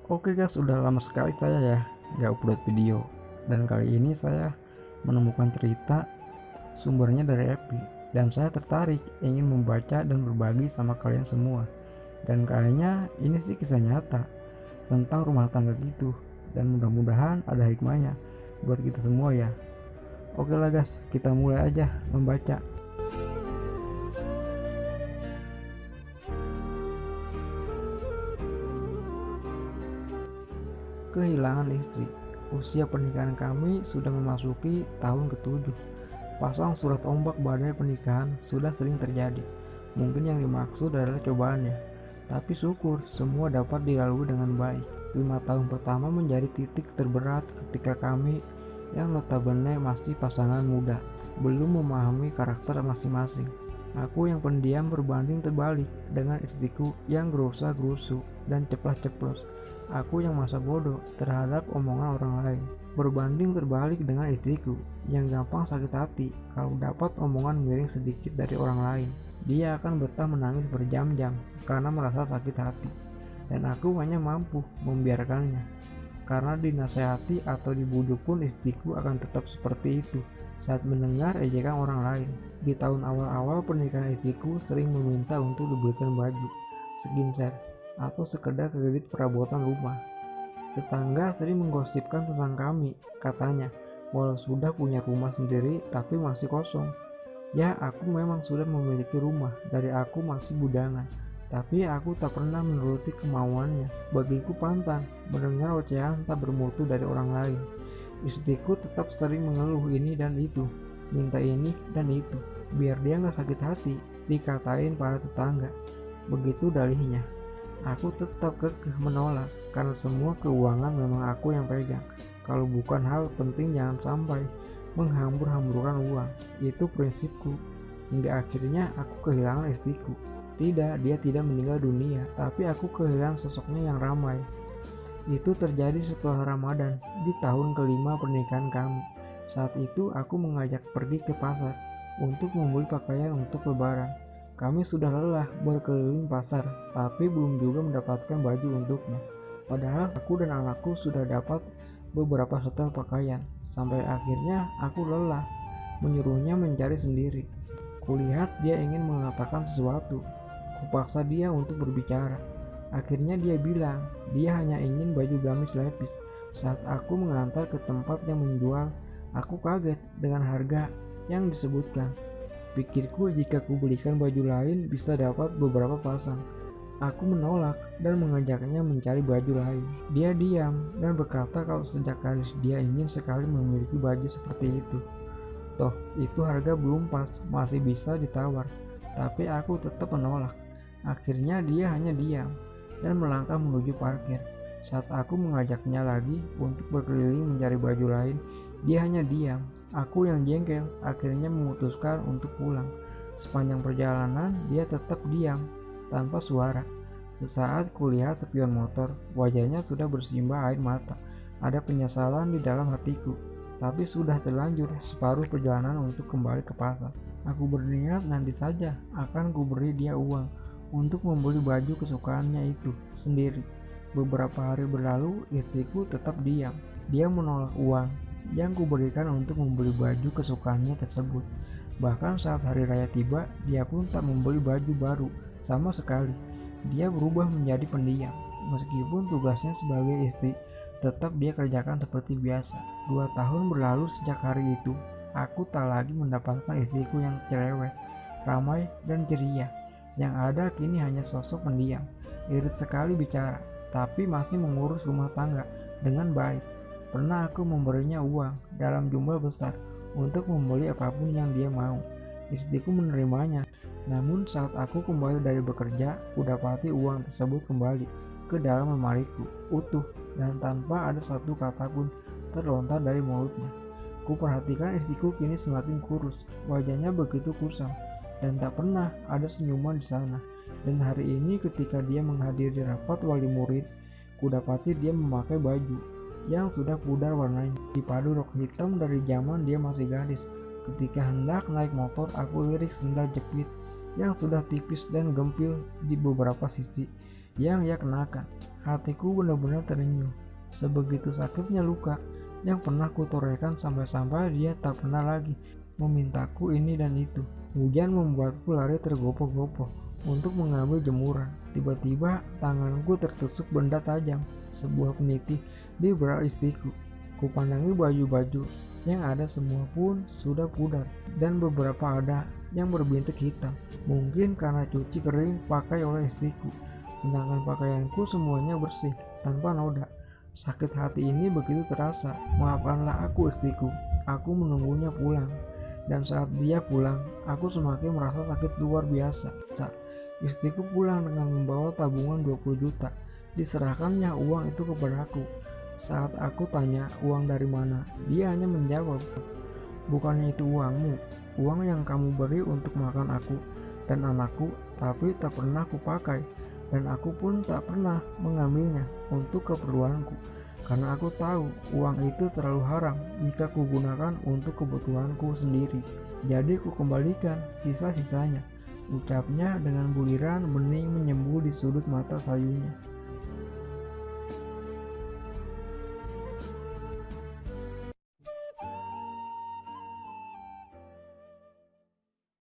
Oke guys, udah lama sekali saya nggak upload video. Dan kali ini saya menemukan cerita sumbernya dari Epi. Dan saya tertarik ingin membaca dan berbagi sama kalian semua. Dan kayaknya ini sih kisah nyata tentang rumah tangga gitu. Dan mudah-mudahan ada hikmahnya buat kita semua ya. Oke lah guys, kita mulai aja membaca. Kehilangan istri. Usia pernikahan kami sudah memasuki tahun ke-7. Pasang surat ombak badai pernikahan sudah sering terjadi. Mungkin yang dimaksud adalah cobaannya. Tapi syukur semua dapat dilalui dengan baik. 5 tahun pertama menjadi titik terberat ketika kami yang notabene masih pasangan muda belum memahami karakter masing-masing. Aku yang pendiam berbanding terbalik dengan istriku yang gerusa-gerusu dan ceplas-ceplos. Aku yang masa bodoh terhadap omongan orang lain, berbanding terbalik dengan istriku yang gampang sakit hati kalau dapat omongan miring sedikit dari orang lain. Dia akan betah menangis berjam-jam karena merasa sakit hati, dan aku hanya mampu membiarkannya. Karena dinasehati atau dibujuk pun istriku akan tetap seperti itu saat mendengar ejekan orang lain. Di tahun awal-awal pernikahan istriku sering meminta untuk dibelikan baju, skincare, atau sekedar kredit perabotan rumah. Tetangga sering menggosipkan tentang kami, katanya, walau sudah punya rumah sendiri tapi masih kosong. Ya, aku memang sudah memiliki rumah dari aku masih bujangan, tapi aku tak pernah menuruti kemauannya. Bagiku pantang mendengar ocehan tak bermutu dari orang lain. Istriku tetap sering mengeluh ini dan itu, minta ini dan itu, biar dia gak sakit hati dikatain para tetangga. Begitu dalihnya. Aku tetap kekeh menolak karena semua keuangan memang aku yang pegang. Kalau bukan hal penting jangan sampai menghambur-hamburkan uang. Itu prinsipku. Hingga akhirnya aku kehilangan istriku. Tidak, dia tidak meninggal dunia, tapi aku kehilangan sosoknya yang ramai. Itu terjadi setelah Ramadan di tahun kelima pernikahan kami. Saat itu aku mengajak pergi ke pasar untuk membeli pakaian untuk lebaran. Kami sudah lelah berkeliling pasar, tapi belum juga mendapatkan baju untuknya. Padahal aku dan anakku sudah dapat beberapa setel pakaian. Sampai akhirnya aku lelah, menyuruhnya mencari sendiri. Kulihat dia ingin mengatakan sesuatu. Kupaksa dia untuk berbicara. Akhirnya dia bilang, dia hanya ingin baju gamis lepis. Saat aku mengantar ke tempat yang menjual, aku kaget dengan harga yang disebutkan. Pikirku jika ku belikan baju lain bisa dapat beberapa pasang. Aku menolak dan mengajaknya mencari baju lain. Dia diam dan berkata kalau sejak gadis dia ingin sekali memiliki baju seperti itu. Toh itu harga belum pas, masih bisa ditawar. Tapi aku tetap menolak. Akhirnya dia hanya diam dan melangkah menuju parkir. Saat aku mengajaknya lagi untuk berkeliling mencari baju lain, dia hanya diam. Aku yang jengkel akhirnya memutuskan untuk pulang. Sepanjang perjalanan dia tetap diam tanpa suara. Sesaat kulihat spion motor, wajahnya sudah bersimbah air mata. Ada penyesalan di dalam hatiku, tapi sudah terlanjur separuh perjalanan untuk kembali ke pasar. Aku berniat nanti saja akan kuberi dia uang untuk membeli baju kesukaannya itu sendiri. Beberapa hari berlalu, istriku tetap diam. Dia menolak uang yang kuberikan untuk membeli baju kesukaannya tersebut. Bahkan saat hari raya tiba, dia pun tak membeli baju baru sama sekali. Dia berubah menjadi pendiam. Meskipun tugasnya sebagai istri tetap dia kerjakan seperti biasa. 2 tahun berlalu sejak hari itu. Aku tak lagi mendapatkan istriku yang cerewet, ramai dan ceria. Yang ada kini hanya sosok pendiam, irit sekali bicara, tapi masih mengurus rumah tangga dengan baik. Pernah aku memberinya uang dalam jumlah besar untuk membeli apapun yang dia mau. Istriku menerimanya. Namun saat aku kembali dari bekerja, kudapati uang tersebut kembali ke dalam lemariku, utuh dan tanpa ada satu kata pun terlontar dari mulutnya. Kuperhatikan istriku kini semakin kurus, wajahnya begitu kusam dan tak pernah ada senyuman di sana. Dan hari ini ketika dia menghadiri rapat wali murid, kudapati dia memakai baju yang sudah pudar warnanya, dipadu rok hitam dari zaman dia masih gadis. Ketika hendak naik motor, aku lirik sendal jepit yang sudah tipis dan gempil di beberapa sisi. yang ia kenakan. Hatiku benar-benar terenyuh. Sebegitu sakitnya luka yang pernah kutorehkan sampai-sampai dia tak pernah lagi memintaku ini dan itu. Hujan membuatku lari tergopoh-gopoh untuk mengambil jemuran. Tiba-tiba tanganku tertusuk benda tajam, sebuah peniti di berat istriku. Kupandangi baju-baju yang ada semua pun sudah pudar dan beberapa ada yang berbintik hitam. Mungkin karena cuci kering pakai oleh istriku, sedangkan pakaianku semuanya bersih tanpa noda. Sakit hati ini begitu terasa. Maafkanlah aku istriku, aku menunggunya pulang. Dan saat dia pulang, aku semakin merasa sakit luar biasa. Istriku pulang dengan membawa tabungan 20 juta. Diserahkannya uang itu kepadaku. Saat aku tanya uang dari mana, dia hanya menjawab, bukannya itu uangmu, uang yang kamu beri untuk makan aku dan anakku, tapi tak pernah kupakai, dan aku pun tak pernah mengambilnya untuk keperluanku, karena aku tahu uang itu terlalu haram jika kugunakan untuk kebutuhanku sendiri. Jadi kukembalikan sisa-sisanya, ucapnya dengan buliran bening menyembul di sudut mata sayunya.